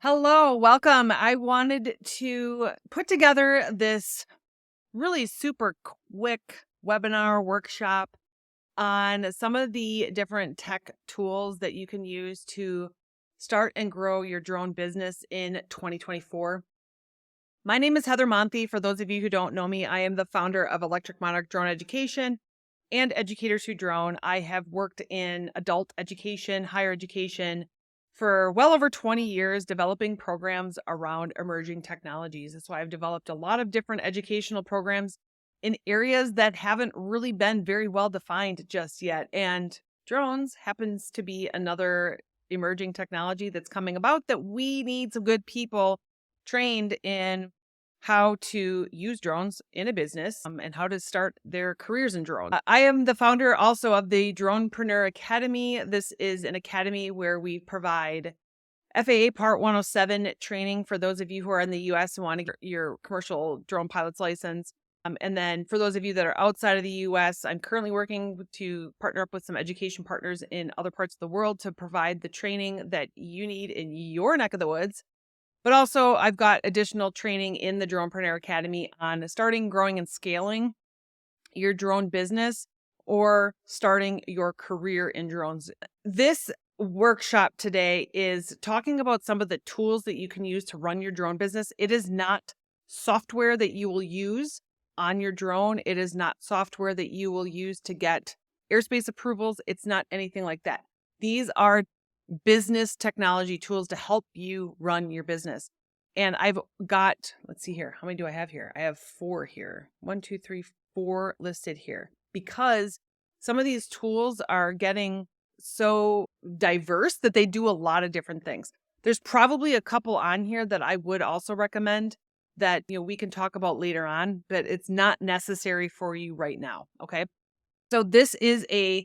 Hello, welcome. I wanted to put together this really super quick webinar workshop on some of the different tech tools that you can use to start and grow your drone business in 2024. My name is Heather Monthi. For those of you who don't know me, I am the founder of Electric Monarch Drone Education and Educators Who Drone. I have worked in adult education, higher education, for well over 20 years, developing programs around emerging technologies. That's why I've developed a lot of different educational programs in areas that haven't really been very well defined just yet. And drones happens to be another emerging technology that's coming about that we need some good people trained in how to use drones in a business and how to start their careers in drones. I am the founder also of the Dronepreneur Academy. This is an academy where we provide FAA Part 107 training for those of you who are in the US and want to get your commercial drone pilot's license. And then for those of you that are outside of the US, I'm currently working to partner up with some education partners in other parts of the world to provide the training that you need in your neck of the woods. But also, I've got additional training in the Dronepreneur Academy on starting, growing, and scaling your drone business or starting your career in drones. This workshop today is talking about some of the tools that you can use to run your drone business. It is not software that you will use on your drone. It is not software that you will use to get airspace approvals. It's not anything like that. These are business technology tools to help you run your business. And I've got, let's see here. How many do I have here? I have 4 here. 1, 2, 3, 4 listed here because some of these tools are getting so diverse that they do a lot of different things. There's probably a couple on here that I would also recommend that, we can talk about later on, but it's not necessary for you right now. Okay. So this is a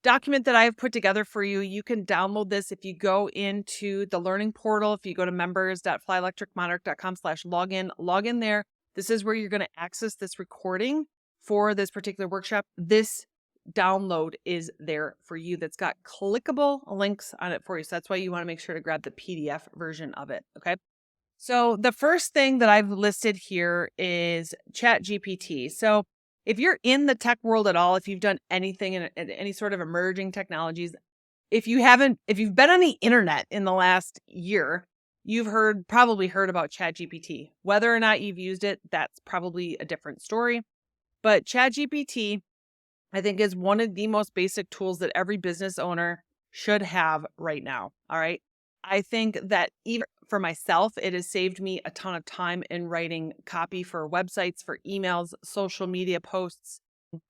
document that I have put together for you. You can download this if you go into the learning portal. If you go to members.flyelectricmonarch.com/login, log in there. This is where you're going to access this recording for this particular workshop. This download is there for you that's got clickable links on it for you. So that's why you want to make sure to grab the PDF version of it. Okay. So the first thing that I've listed here is ChatGPT. So if you're in the tech world at all, if you've done anything in any sort of emerging technologies, if you've been on the internet in the last year, you've probably heard about ChatGPT. Whether or not you've used it, that's probably a different story. But ChatGPT, I think, is one of the most basic tools that every business owner should have right now. All right. I think that even for myself, it has saved me a ton of time in writing copy for websites, for emails, social media posts,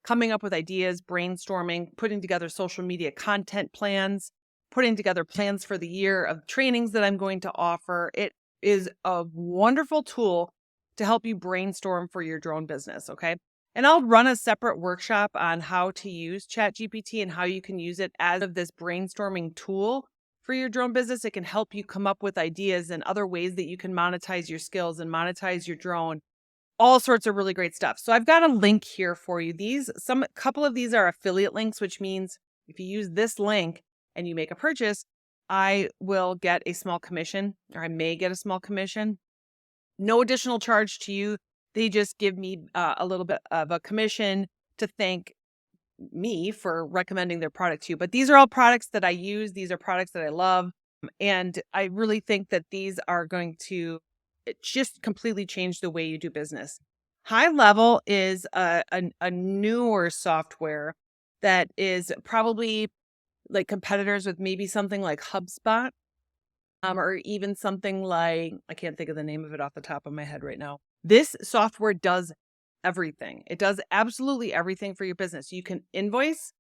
coming up with ideas, brainstorming, putting together social media content plans, putting together plans for the year of trainings that I'm going to offer. It is a wonderful tool to help you brainstorm for your drone business. Okay. And I'll run a separate workshop on how to use ChatGPT and how you can use it as of this brainstorming tool for your drone business. It can help you come up with ideas and other ways that you can monetize your skills and monetize your drone. All sorts of really great stuff. So I've got a link here for you. Couple of these are affiliate links, which means if you use this link and you make a purchase, I will get a small commission, or I may get a small commission. No additional charge to you. They just give me a little bit of a commission to thank me for recommending their product to you. But these are all products that I use. These are products that I love. And I really think that these are going to just completely change the way you do business. High Level is a newer software that is probably like competitors with maybe something like HubSpot, or even something like, I can't think of the name of it off the top of my head right now. This software does everything. It does absolutely everything for your business. You can invoice,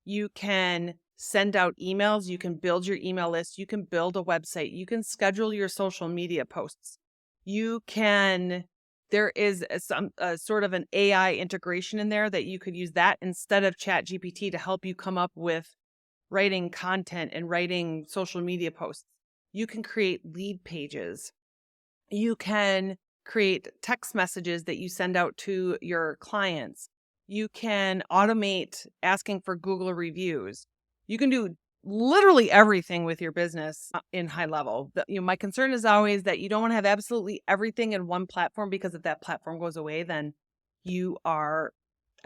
you can send out emails, you can build your email list, you can build a website, you can schedule your social media posts. There is some sort of an AI integration in there that you could use that instead of ChatGPT to help you come up with writing content and writing social media posts. You can create lead pages. You can create text messages that you send out to your clients. You can automate asking for Google reviews. You can do literally everything with your business in high level. My concern is always that you don't want to have absolutely everything in one platform, because if that platform goes away, then you are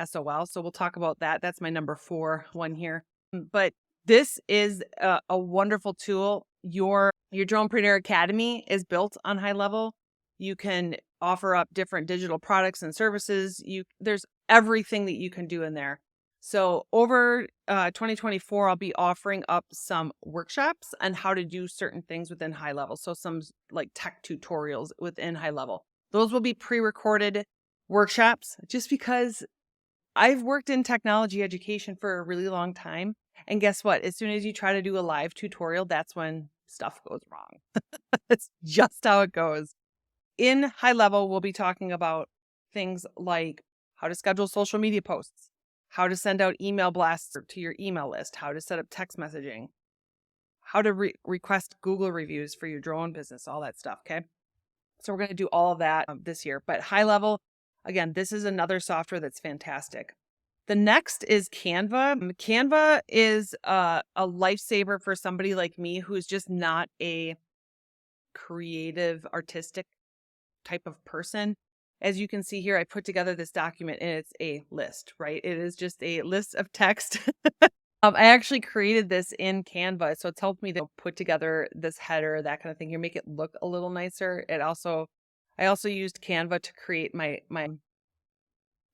SOL. So we'll talk about that. That's my number 4 one here. But this is a wonderful tool. Your Dronepreneur Academy is built on high level. You can offer up different digital products and services. There's everything that you can do in there. So over 2024, I'll be offering up some workshops on how to do certain things within high level. So some like tech tutorials within high level. Those will be pre-recorded workshops, just because I've worked in technology education for a really long time. And guess what? As soon as you try to do a live tutorial, that's when stuff goes wrong. It's just how it goes. In high level, we'll be talking about things like how to schedule social media posts, how to send out email blasts to your email list, how to set up text messaging, how to request Google reviews for your drone business, all that stuff. Okay. So we're going to do all of that this year. But high level, again, this is another software that's fantastic. The next is Canva. Canva is a lifesaver for somebody like me who's just not a creative, artistic type of person. As you can see here, I put together this document and it's a list, right? It is just a list of text. I actually created this in Canva, so it's helped me to put together this header, that kind of thing here, make it look a little nicer. I also used Canva to create my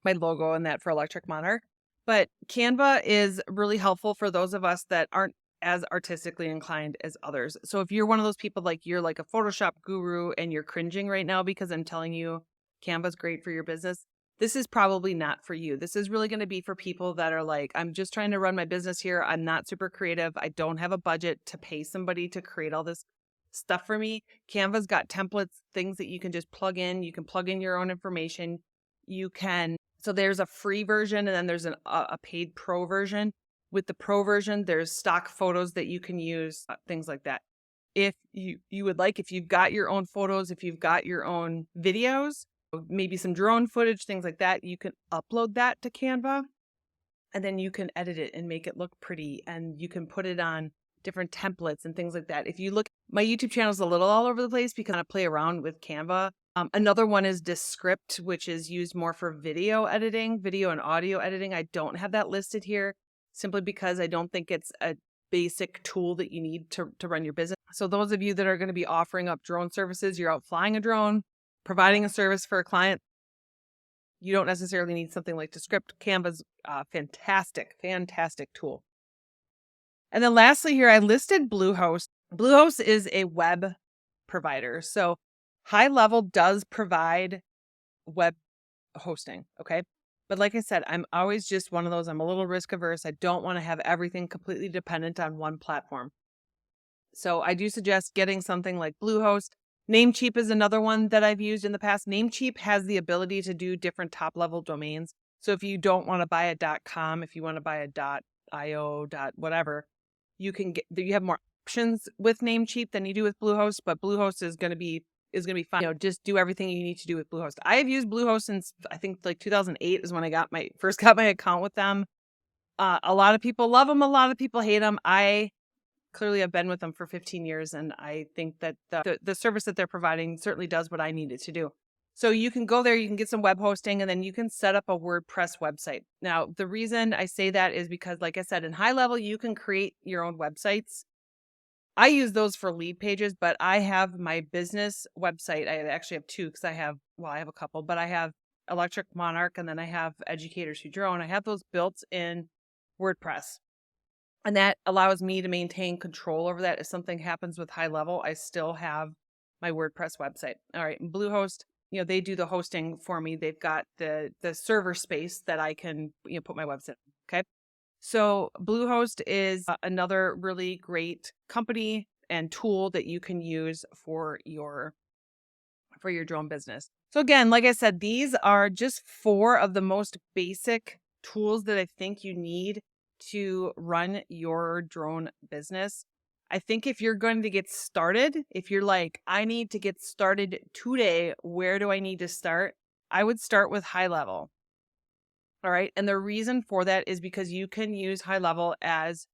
logo and that for Electric Monarch. But Canva is really helpful for those of us that aren't as artistically inclined as others. So if you're one of those people, like you're like a Photoshop guru and you're cringing right now because I'm telling you Canva's great for your business, this is probably not for you. This is really going to be for people that are like, I'm just trying to run my business here. I'm not super creative. I don't have a budget to pay somebody to create all this stuff for me. Canva's got templates, things that you can just plug in. You can plug in your own information. So there's a free version and then there's a paid pro version. With the pro version, there's stock photos that you can use, things like that. If you would like, if you've got your own photos, if you've got your own videos, maybe some drone footage, things like that, you can upload that to Canva and then you can edit it and make it look pretty, and you can put it on different templates and things like that. If you look, my YouTube channel is a little all over the place because I play around with Canva. Another one is Descript, which is used more for video editing, video and audio editing. I don't have that listed here simply because I don't think it's a basic tool that you need to run your business. So those of you that are going to be offering up drone services, you're out flying a drone, providing a service for a client, you don't necessarily need something like Descript. Canva's a fantastic tool. And then lastly here, I listed Bluehost. Bluehost is a web provider. So High Level does provide web hosting, okay? But like I said, I'm always just one of those, I'm a little risk averse. I don't want to have everything completely dependent on one platform. So I do suggest getting something like Bluehost. Namecheap is another one that I've used in the past. Namecheap has the ability to do different top-level domains. So if you don't want to buy a .com, if you want to buy a .io, whatever, you have more options with Namecheap than you do with Bluehost, but Bluehost is going to be fine. Just do everything you need to do with Bluehost. I have used Bluehost since I think like 2008 is when I first got my account with them. A lot of people love them. A lot of people hate them. I clearly have been with them for 15 years, and I think that the service that they're providing certainly does what I need it to do. So you can go there, you can get some web hosting, and then you can set up a WordPress website. Now, the reason I say that is because, like I said, in High Level, you can create your own websites. I use those for lead pages, but I have my business website. I actually have two because I have a couple, but I have Electric Monarch and then I have Educators Who Drone. I have those built in WordPress. And that allows me to maintain control over that. If something happens with High Level, I still have my WordPress website. All right. And Bluehost, they do the hosting for me. They've got the server space that I can, put my website. Okay. So Bluehost is another really great company and tool that you can use for your drone business. So again, like I said, these are just 4 of the most basic tools that I think you need to run your drone business. I think if you're going to get started, if you're like, I need to get started today, where do I need to start? I would start with High Level. All right. And the reason for that is because you can use High Level as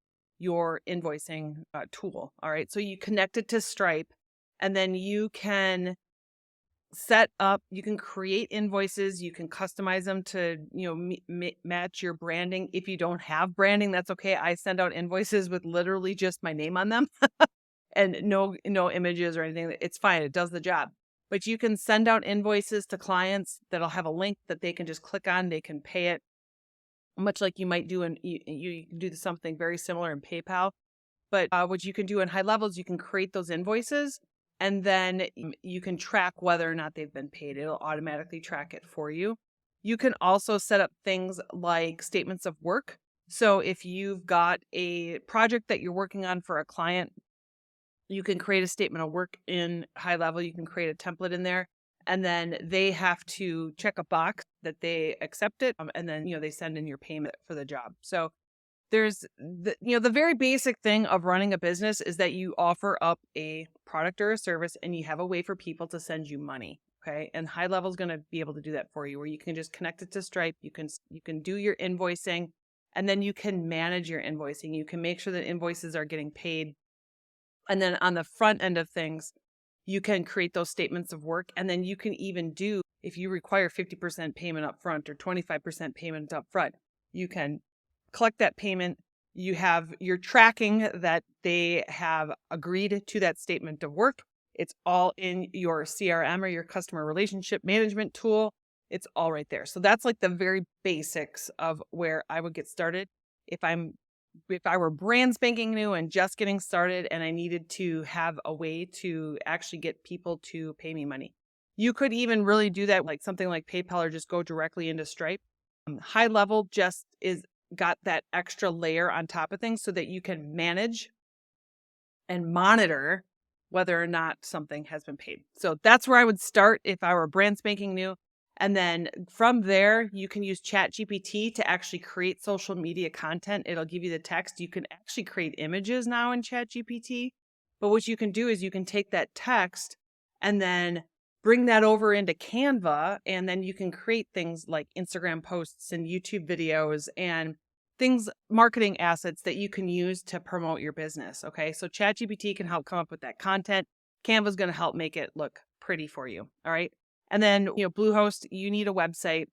your invoicing tool. All right. So you connect it to Stripe, and then you can you can create invoices, you can customize them to, match your branding. If you don't have branding, that's okay. I send out invoices with literally just my name on them and no images or anything. It's fine. It does the job. But you can send out invoices to clients that'll have a link that they can just click on, they can pay it, much like you might do you can do something very similar in PayPal. But what you can do in high levels, you can create those invoices, and then you can track whether or not they've been paid. It'll automatically track it for you. You can also set up things like statements of work. So if you've got a project that you're working on for a client, you can create a statement of work in high level. You can create a template in there, and then they have to check a box that they accept it. And then, they send in your payment for the job. So there's the very basic thing of running a business is that you offer up a product or a service, and you have a way for people to send you money. Okay. And high level is going to be able to do that for you, where you can just connect it to Stripe. You can do your invoicing, and then you can manage your invoicing. You can make sure that invoices are getting paid. And then on the front end of things, you can create those statements of work. And then you can even do, if you require 50% payment up front or 25% payment up front, you can collect that payment. You're tracking that they have agreed to that statement of work. It's all in your CRM or your customer relationship management tool. It's all right there. So that's like the very basics of where I would get started. If I were brand spanking new and just getting started, and I needed to have a way to actually get people to pay me money. You could even really do that like something like PayPal, or just go directly into Stripe. High level just got that extra layer on top of things so that you can manage and monitor whether or not something has been paid. So that's where I would start if I were brand spanking new. And then from there, you can use ChatGPT to actually create social media content. It'll give you the text. You can actually create images now in ChatGPT. But what you can do is you can take that text and then bring that over into Canva, and then you can create things like Instagram posts and YouTube videos and things, marketing assets that you can use to promote your business. Okay. So ChatGPT can help come up with that content. Canva is going to help make it look pretty for you. All right. And then, Bluehost, you need a website.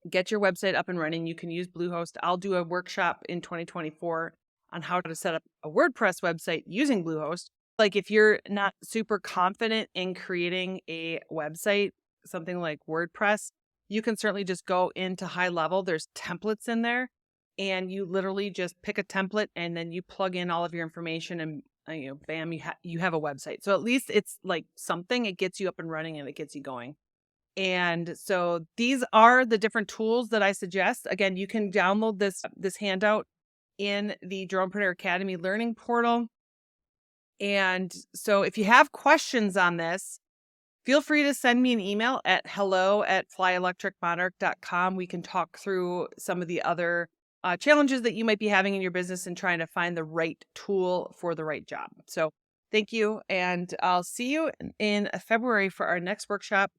Get your website up and running. You can use Bluehost. I'll do a workshop in 2024 on how to set up a WordPress website using Bluehost. Like if you're not super confident in creating a website, something like WordPress, you can certainly just go into high level. There's templates in there, and you literally just pick a template and then you plug in all of your information, and bam, you have a website. So at least it's like something, it gets you up and running and it gets you going. And so these are the different tools that I suggest. Again, you can download this handout in the Dronepreneur Academy learning portal. And so if you have questions on this, feel free to send me an email at hello@flyelectricmonarch.com. We can talk through some of the other challenges that you might be having in your business and trying to find the right tool for the right job. So thank you. And I'll see you in February for our next workshop.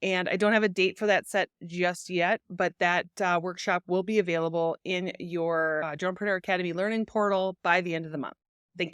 And I don't have a date for that set just yet, but that workshop will be available in your Dronepreneur Academy learning portal by the end of the month. Thank you.